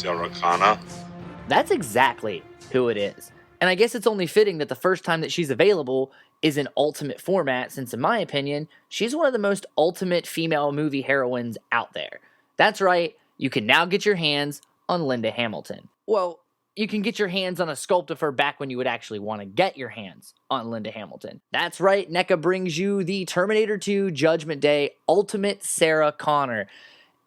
Sarah Connor? That's exactly who it is. And I guess it's only fitting that the first time that she's available is in Ultimate format, since, in my opinion, she's one of the most ultimate female movie heroines out there. That's right, you can now get your hands on Linda Hamilton. Well, you can get your hands on a sculpt of her back when you would actually want to get your hands on Linda Hamilton. That's right, NECA brings you the Terminator 2 Judgment Day Ultimate Sarah Connor,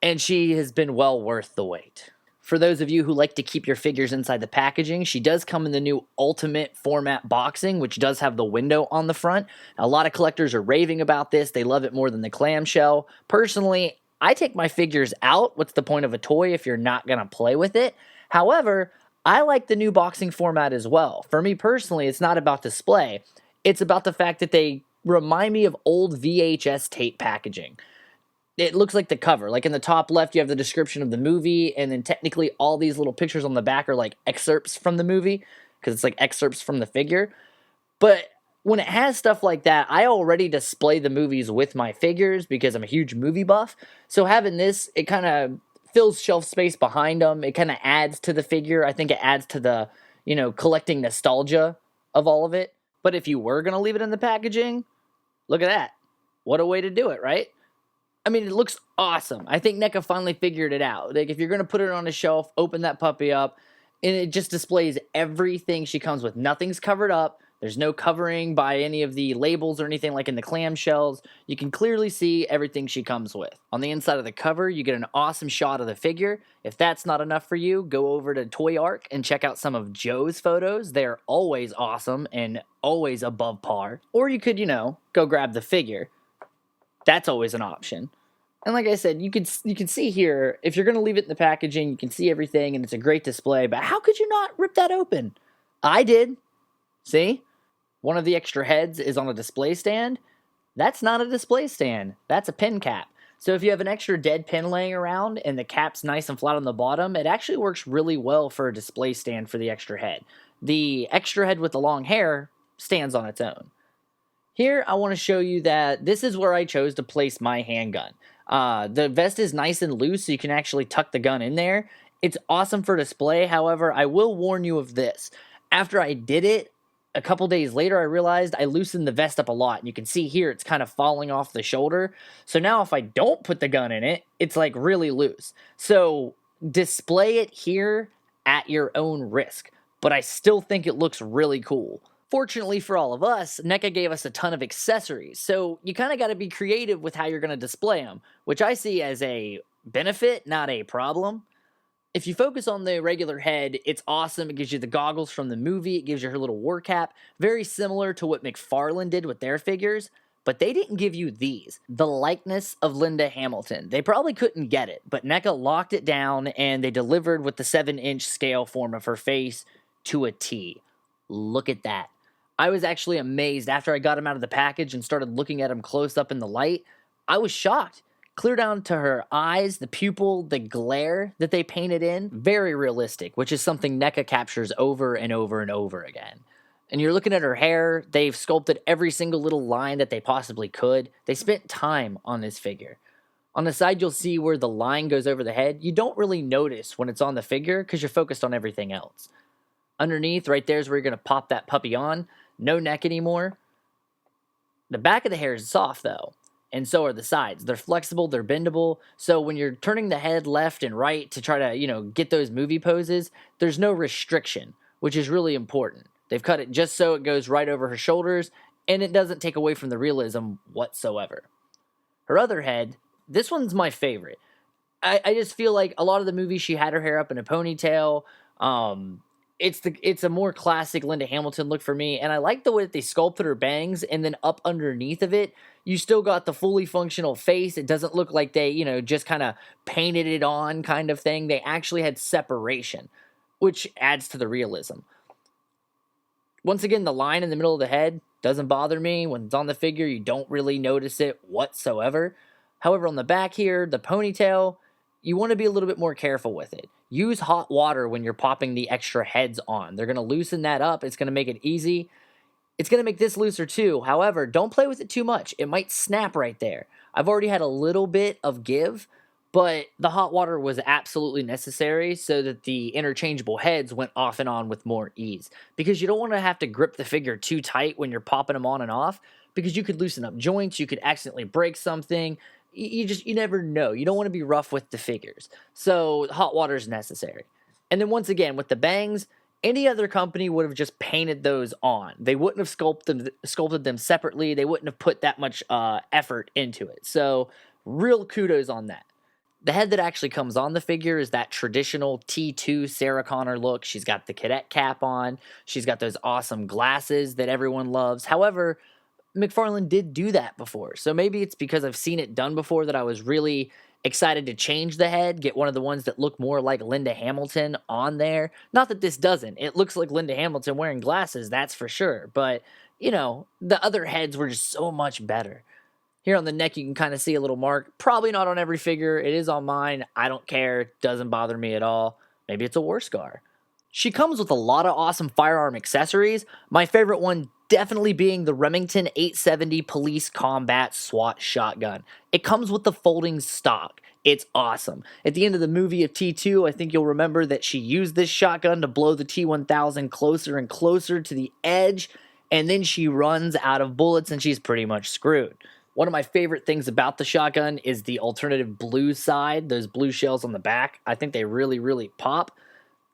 and she has been well worth the wait. For those of you who like to keep your figures inside the packaging, she does come in the new Ultimate format boxing, which does have the window on the front. Now, a lot of collectors are raving about this. They love it more than the clamshell. Personally, I take my figures out. What's the point of a toy if you're not going to play with it? However, I like the new boxing format as well. For me personally, it's not about display. It's about the fact that they remind me of old VHS tape packaging. It looks like the cover. Like in the top left, you have the description of the movie, and then technically all these little pictures on the back are like excerpts from the movie, because it's like excerpts from the figure. But when it has stuff like that, I already display the movies with my figures because I'm a huge movie buff. So having this, it kind of fills shelf space behind them. It kind of adds to the figure. I think it adds to the, collecting nostalgia of all of it. But if you were going to leave it in the packaging, look at that. What a way to do it, right? I mean, it looks awesome. I think NECA finally figured it out. Like, if you're going to put it on a shelf, open that puppy up, and it just displays everything she comes with. Nothing's covered up. There's no covering by any of the labels or anything like in the clamshells. You can clearly see everything she comes with. On the inside of the cover, you get an awesome shot of the figure. If that's not enough for you, go over to Toy Arc and check out some of Joe's photos. They're always awesome and always above par. Or you could, go grab the figure. That's always an option. And like I said, you can see here, if you're going to leave it in the packaging, you can see everything, and it's a great display. But how could you not rip that open? I did. See? One of the extra heads is on a display stand. That's not a display stand. That's a pin cap. So if you have an extra dead pin laying around and the cap's nice and flat on the bottom, it actually works really well for a display stand for the extra head. The extra head with the long hair stands on its own. Here, I want to show you that this is where I chose to place my handgun. The vest is nice and loose, so you can actually tuck the gun in there. It's awesome for display. However, I will warn you of this. After I did it, a couple days later, I realized I loosened the vest up a lot. And you can see here, it's kind of falling off the shoulder. So now if I don't put the gun in it, it's like really loose. So display it here at your own risk. But I still think it looks really cool. Fortunately for all of us, NECA gave us a ton of accessories, so you kind of got to be creative with how you're going to display them, which I see as a benefit, not a problem. If you focus on the regular head, it's awesome. It gives you the goggles from the movie. It gives you her little war cap, very similar to what McFarlane did with their figures, but they didn't give you these. The likeness of Linda Hamilton. They probably couldn't get it, but NECA locked it down, and they delivered with the 7-inch scale form of her face to a T. Look at that. I was actually amazed after I got him out of the package and started looking at him close up in the light. I was shocked. Clear down to her eyes, the pupil, the glare that they painted in. Very realistic, which is something NECA captures over and over and over again. And you're looking at her hair. They've sculpted every single little line that they possibly could. They spent time on this figure. On the side, you'll see where the line goes over the head. You don't really notice when it's on the figure because you're focused on everything else. Underneath, right there is where you're going to pop that puppy on. No neck anymore. The back of the hair is soft, though, and so are the sides. They're flexible, they're bendable, so when you're turning the head left and right to try to, get those movie poses, there's no restriction, which is really important. They've cut it just so it goes right over her shoulders, and it doesn't take away from the realism whatsoever. Her other head, this one's my favorite. I just feel like a lot of the movies she had her hair up in a ponytail. It's a more classic Linda Hamilton look for me, and I like the way that they sculpted her bangs, and then up underneath of it, you still got the fully functional face. It doesn't look like they, just kind of painted it on kind of thing. They actually had separation, which adds to the realism. Once again, the line in the middle of the head doesn't bother me. When it's on the figure, you don't really notice it whatsoever. However, on the back here, the ponytail, you want to be a little bit more careful with it. Use hot water when you're popping the extra heads on. They're going to loosen that up. It's going to make it easy. It's going to make this looser too. However, don't play with it too much. It might snap right there. I've already had a little bit of give, But the hot water was absolutely necessary so that the interchangeable heads went off and on with more ease. Because you don't want to have to grip the figure too tight when you're popping them on and off, because you could loosen up joints, you could accidentally break something. You never know. You don't want to be rough with the figures. So hot water is necessary. And then once again, with the bangs, any other company would have just painted those on. They wouldn't have sculpted them separately. They wouldn't have put that much effort into it. So real kudos on that. The head that actually comes on the figure is that traditional T2 Sarah Connor look. She's got the cadet cap on. She's got those awesome glasses that everyone loves. However, McFarlane did do that before. So maybe it's because I've seen it done before that I was really excited to change the head, get one of the ones that look more like Linda Hamilton on there. Not that this doesn't. It looks like Linda Hamilton wearing glasses, that's for sure. But, the other heads were just so much better. Here on the neck, you can kind of see a little mark. Probably not on every figure. It is on mine. I don't care. It doesn't bother me at all. Maybe it's a war scar. She comes with a lot of awesome firearm accessories. My favorite one definitely being the Remington 870 Police Combat SWAT shotgun. It comes with the folding stock. It's awesome. At the end of the movie of T2, I think you'll remember that she used this shotgun to blow the T-1000 closer and closer to the edge, and then she runs out of bullets and she's pretty much screwed. One of my favorite things about the shotgun is the alternative blue side, those blue shells on the back. I think they really, really pop.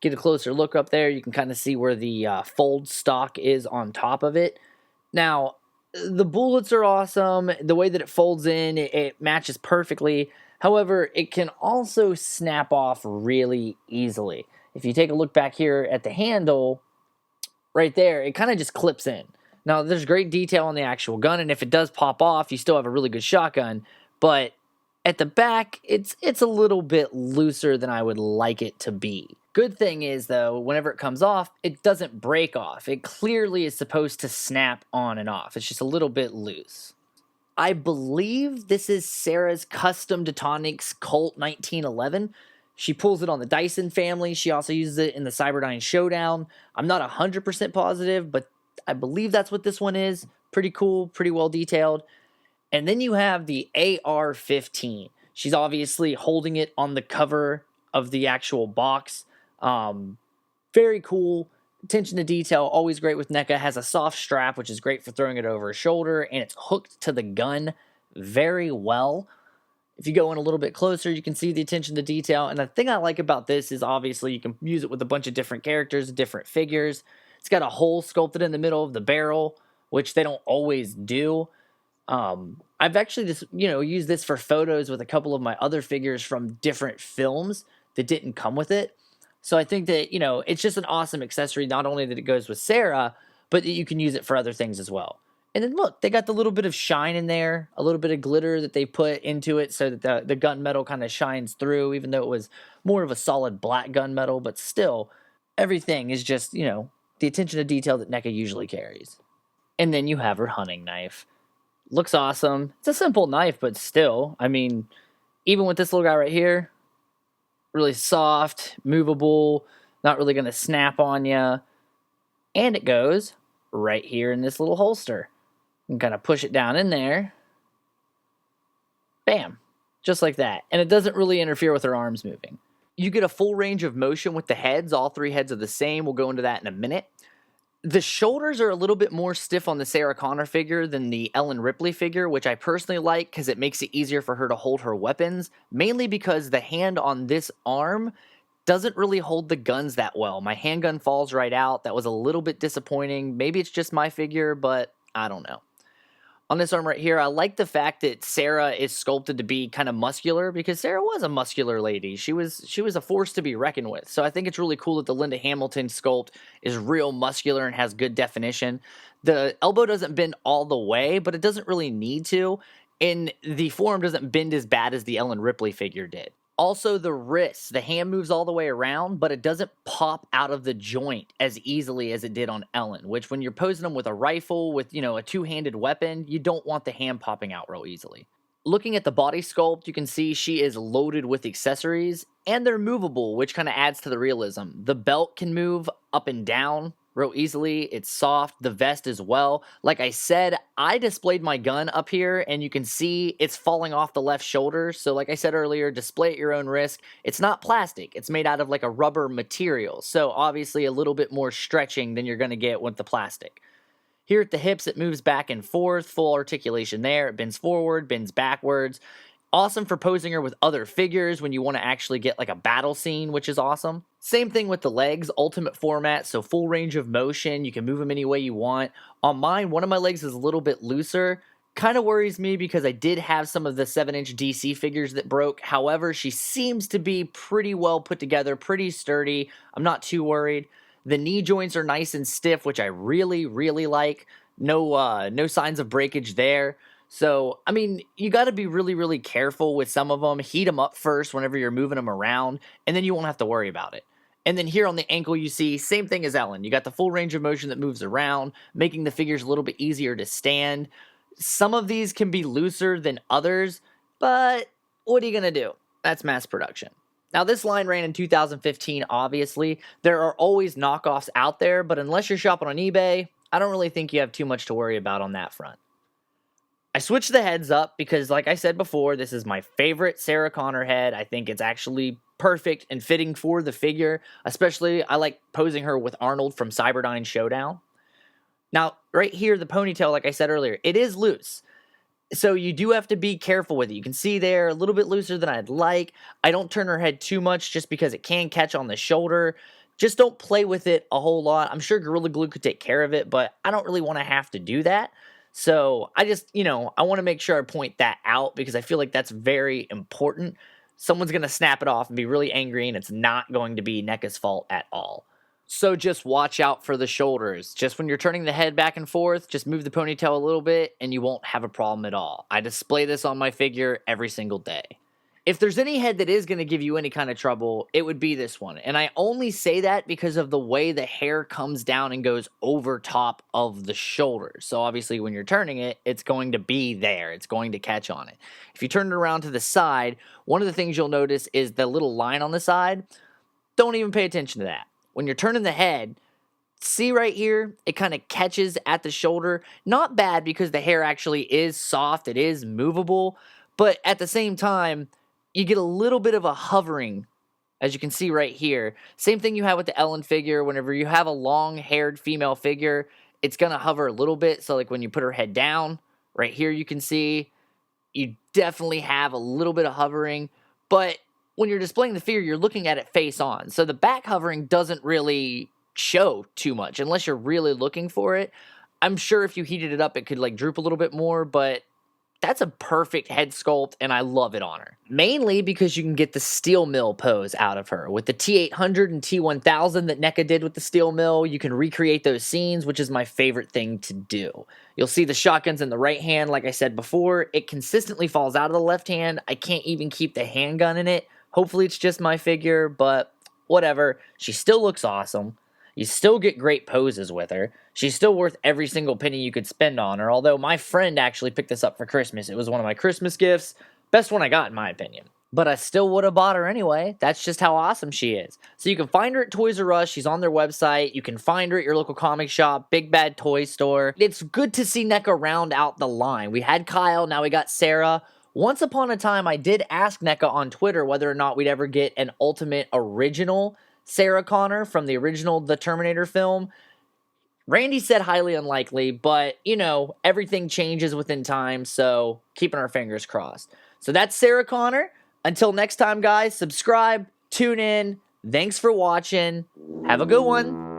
Get a closer look up there. You can kind of see where the fold stock is on top of it. Now, the bullets are awesome. The way that it folds in, it matches perfectly. However, it can also snap off really easily. If you take a look back here at the handle, right there, it kind of just clips in. Now, there's great detail on the actual gun, and if it does pop off, you still have a really good shotgun, but at the back, it's a little bit looser than I would like it to be. Good thing is, though, whenever it comes off, it doesn't break off. It clearly is supposed to snap on and off. It's just a little bit loose. I believe this is Sarah's custom Detonics Colt 1911. She pulls it on the Dyson family. She also uses it in the Cyberdyne Showdown. I'm not 100% positive, but I believe that's what this one is. Pretty cool, pretty well detailed. And then you have the AR-15. She's obviously holding it on the cover of the actual box. Very cool. Attention to detail, always great with NECA. Has a soft strap, which is great for throwing it over a shoulder, and it's hooked to the gun very well. If you go in a little bit closer, you can see the attention to detail. And the thing I like about this is obviously you can use it with a bunch of different characters, different figures. It's got a hole sculpted in the middle of the barrel, which they don't always do. I've actually just, used this for photos with a couple of my other figures from different films that didn't come with it. So I think that, it's just an awesome accessory, not only that it goes with Sarah, but that you can use it for other things as well. And then look, they got the little bit of shine in there, a little bit of glitter that they put into it so that the gunmetal kind of shines through, even though it was more of a solid black gunmetal, but still, everything is just, the attention to detail that NECA usually carries. And then you have her hunting knife. Looks awesome. It's a simple knife, but still, even with this little guy right here, really soft, movable, not really going to snap on you. And it goes right here in this little holster. You can kind of push it down in there. Bam. Just like that. And it doesn't really interfere with her arms moving. You get a full range of motion with the heads. All three heads are the same. We'll go into that in a minute. The shoulders are a little bit more stiff on the Sarah Connor figure than the Ellen Ripley figure, which I personally like because it makes it easier for her to hold her weapons, mainly because the hand on this arm doesn't really hold the guns that well. My handgun falls right out. That was a little bit disappointing. Maybe it's just my figure, but I don't know. On this arm right here, I like the fact that Sarah is sculpted to be kind of muscular because Sarah was a muscular lady. She was a force to be reckoned with. So I think it's really cool that the Linda Hamilton sculpt is real muscular and has good definition. The elbow doesn't bend all the way, but it doesn't really need to. And the forearm doesn't bend as bad as the Ellen Ripley figure did. Also, the wrist, the hand moves all the way around, but it doesn't pop out of the joint as easily as it did on Ellen, which when you're posing them with a rifle, with, a two-handed weapon, you don't want the hand popping out real easily. Looking at the body sculpt, you can see she is loaded with accessories, and they're movable, which kind of adds to the realism. The belt can move up and down, real easily. It's soft, the vest as well. Like I said, I displayed my gun up here and you can see it's falling off the left shoulder. So like I said earlier, display at your own risk. It's not plastic. It's made out of like a rubber material. So obviously a little bit more stretching than you're going to get with the plastic. Here at the hips, it moves back and forth, full articulation there. It bends forward, bends backwards. Awesome for posing her with other figures when you want to actually get like a battle scene, which is awesome. Same thing with the legs, ultimate format, so full range of motion. You can move them any way you want. On mine, one of my legs is a little bit looser. Kind of worries me because I did have some of the 7-inch DC figures that broke. However, she seems to be pretty well put together, pretty sturdy. I'm not too worried. The knee joints are nice and stiff, which I really, really like. No signs of breakage there. So, I mean, you got to be really, really careful with some of them. Heat them up first whenever you're moving them around, and then you won't have to worry about it. And then here on the ankle, you see, same thing as Ellen. You got the full range of motion that moves around, making the figures a little bit easier to stand. Some of these can be looser than others, but what are you going to do? That's mass production. Now, this line ran in 2015, obviously. There are always knockoffs out there, but unless you're shopping on eBay, I don't really think you have too much to worry about on that front. I switched the heads up because, like I said before, this is my favorite Sarah Connor head. I think it's actually perfect and fitting for the figure. Especially, I like posing her with Arnold from Cyberdyne Showdown. Now, right here, the ponytail, like I said earlier, it is loose. So you do have to be careful with it. You can see there, a little bit looser than I'd like. I don't turn her head too much just because it can catch on the shoulder. Just don't play with it a whole lot. I'm sure Gorilla Glue could take care of it, but I don't really want to have to do that. So I just, I want to make sure I point that out because I feel like that's very important. Someone's going to snap it off and be really angry, and it's not going to be NECA's fault at all. So just watch out for the shoulders. Just when you're turning the head back and forth, just move the ponytail a little bit and you won't have a problem at all. I display this on my figure every single day. If there's any head that is going to give you any kind of trouble, it would be this one. And I only say that because of the way the hair comes down and goes over top of the shoulders. So obviously when you're turning it, it's going to be there. It's going to catch on it. If you turn it around to the side, one of the things you'll notice is the little line on the side. Don't even pay attention to that. When you're turning the head, see right here, it kind of catches at the shoulder. Not bad because the hair actually is soft. It is movable. But at the same time, you get a little bit of a hovering, as you can see right here. Same thing you have with the Ellen figure. Whenever you have a long-haired female figure, it's going to hover a little bit. So like when you put her head down, right here you can see, you definitely have a little bit of hovering. But when you're displaying the figure, you're looking at it face on. So the back hovering doesn't really show too much unless you're really looking for it. I'm sure if you heated it up, it could like droop a little bit more, but that's a perfect head sculpt, and I love it on her. Mainly because you can get the steel mill pose out of her. With the T800 and T1000 that NECA did with the steel mill, you can recreate those scenes, which is my favorite thing to do. You'll see the shotguns in the right hand, like I said before. It consistently falls out of the left hand. I can't even keep the handgun in it. Hopefully it's just my figure, but whatever. She still looks awesome. You still get great poses with her. She's still worth every single penny you could spend on her, although my friend actually picked this up for Christmas. It was one of my Christmas gifts. Best one I got, in my opinion. But I still would have bought her anyway. That's just how awesome she is. So you can find her at Toys R Us. She's on their website. You can find her at your local comic shop, Big Bad Toy Store. It's good to see NECA round out the line. We had Kyle, now we got Sarah. Once upon a time, I did ask NECA on Twitter whether or not we'd ever get an Ultimate original Sarah Connor from the original The Terminator film. Randy said highly unlikely, but, everything changes within time, so keeping our fingers crossed. So that's Sarah Connor. Until next time, guys, subscribe, tune in. Thanks for watching. Have a good one.